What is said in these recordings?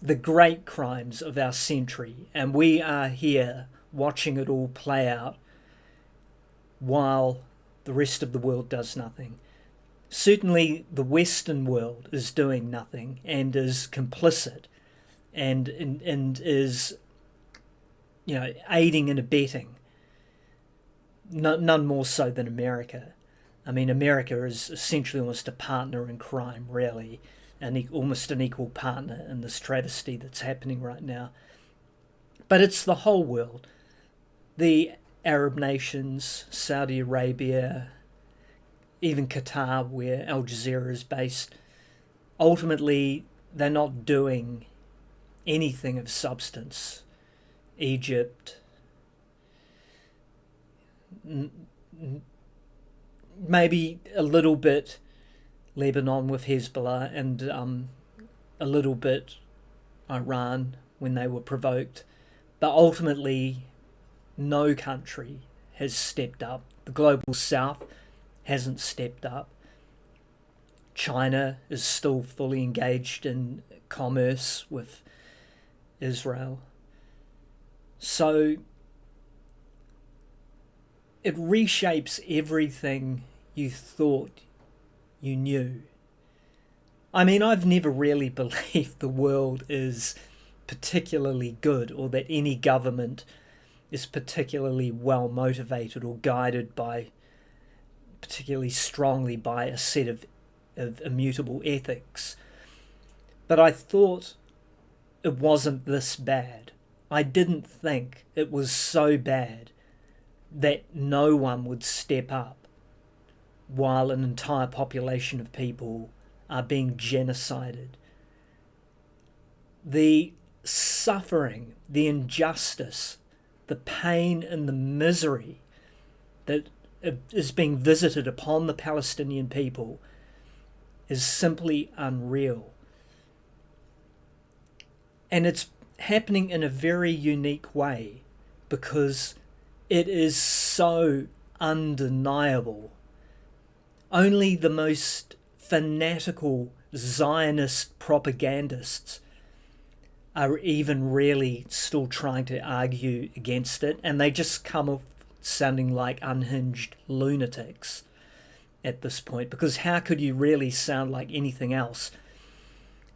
the great crimes of our century, and we are here watching it all play out while the rest of the world does nothing. Certainly the Western world is doing nothing and is complicit and is, aiding and abetting. None more so than America. I mean, America is essentially almost a partner in crime, really, and almost an equal partner in this travesty that's happening right now. But it's the whole world. The Arab nations, Saudi Arabia, even Qatar, where Al Jazeera is based, ultimately they're not doing anything of substance. Egypt, maybe a little bit Lebanon with Hezbollah, and a little bit Iran when they were provoked. But ultimately, no country has stepped up. The global south hasn't stepped up. China is still fully engaged in commerce with Israel. So it reshapes everything you thought you knew. I mean, I've never really believed the world is particularly good, or that any government is particularly well motivated or guided by particularly strongly by a set of immutable ethics. But I thought it wasn't this bad. I didn't think it was so bad that no one would step up while an entire population of people are being genocided. The suffering, the injustice, the pain and the misery that is being visited upon the Palestinian people is simply unreal. And it's happening in a very unique way because it is so undeniable. Only the most fanatical Zionist propagandists are even really still trying to argue against it, and they just come off sounding like unhinged lunatics at this point, because how could you really sound like anything else?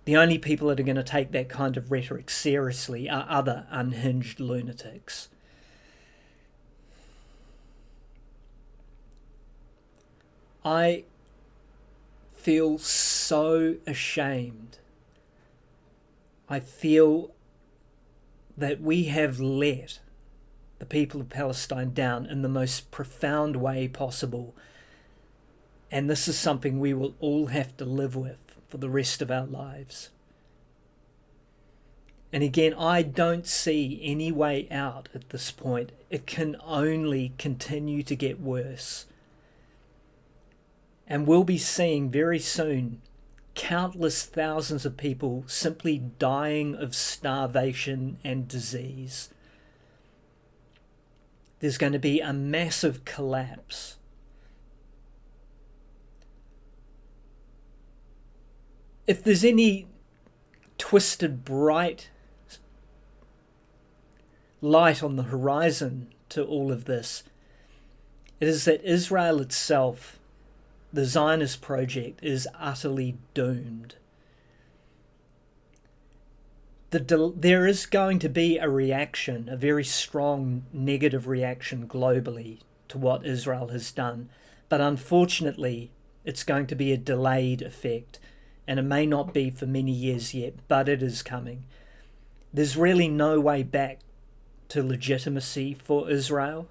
The only people that are going to take that kind of rhetoric seriously are other unhinged lunatics. I feel so ashamed. I feel that we have let the people of Palestine down in the most profound way possible. And this is something we will all have to live with for the rest of our lives. And again, I don't see any way out at this point. It can only continue to get worse. And we'll be seeing very soon countless thousands of people simply dying of starvation and disease. There's going to be a massive collapse. If there's any twisted, bright light on the horizon to all of this, it is that Israel itself, the Zionist project, is utterly doomed. There is going to be a reaction, a very strong negative reaction globally to what Israel has done, but unfortunately it's going to be a delayed effect, and it may not be for many years yet, but it is coming. There's really no way back to legitimacy for Israel,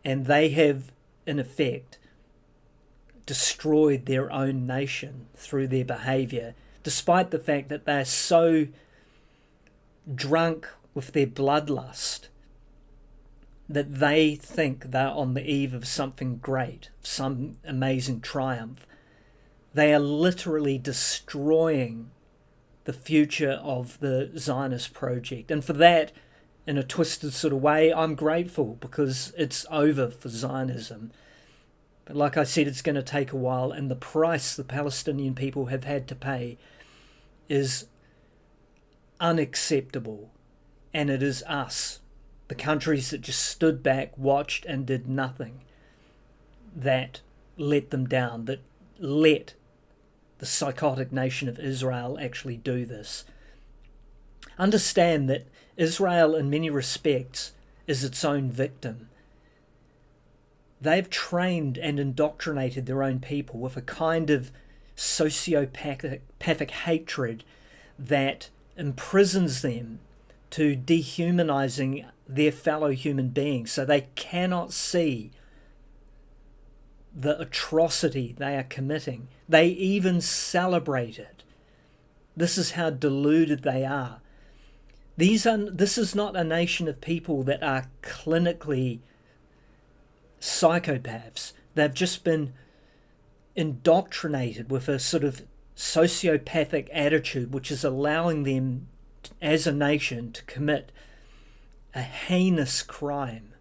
and they have, in effect, destroyed their own nation through their behaviour, despite the fact that they're so drunk with their bloodlust that they think they're on the eve of something great, some amazing triumph. They are literally destroying the future of the Zionist project. And for that, in a twisted sort of way, I'm grateful, because it's over for Zionism. But like I said, it's going to take a while, and the price the Palestinian people have had to pay is unacceptable. And it is us, the countries that just stood back, watched and did nothing, that let them down, that let the psychotic nation of Israel actually do this. Understand that Israel, in many respects, is its own victim. They've trained and indoctrinated their own people with a kind of sociopathic hatred that imprisons them to dehumanizing their fellow human beings, so they cannot see the atrocity they are committing. They even celebrate it. This is how deluded they are. This is not a nation of people that are clinically psychopaths. They've just been indoctrinated with a sort of sociopathic attitude, which is allowing them as a nation to commit a heinous crime.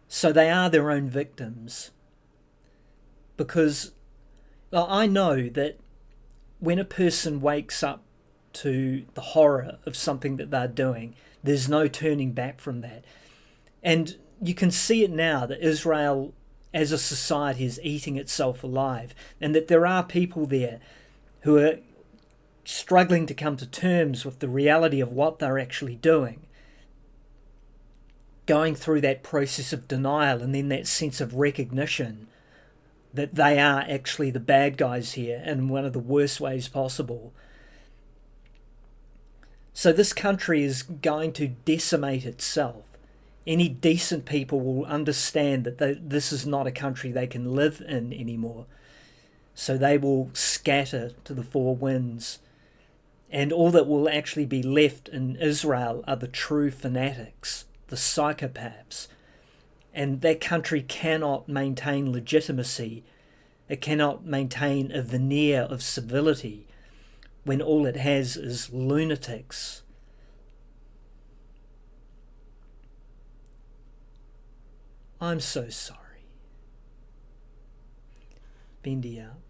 So they are their own victims. Because I know that when a person wakes up to the horror of something that they're doing, there's no turning back from that. And you can see it now that Israel as a society is eating itself alive, and that there are people there who are struggling to come to terms with the reality of what they're actually doing, going through that process of denial and then that sense of recognition that they are actually the bad guys here in one of the worst ways possible. So this country is going to decimate itself. Any decent people will understand that this is not a country they can live in anymore. So they will scatter to the four winds. And all that will actually be left in Israel are the true fanatics, the psychopaths. And that country cannot maintain legitimacy. It cannot maintain a veneer of civility when all it has is lunatics. I'm so sorry. Bendy out.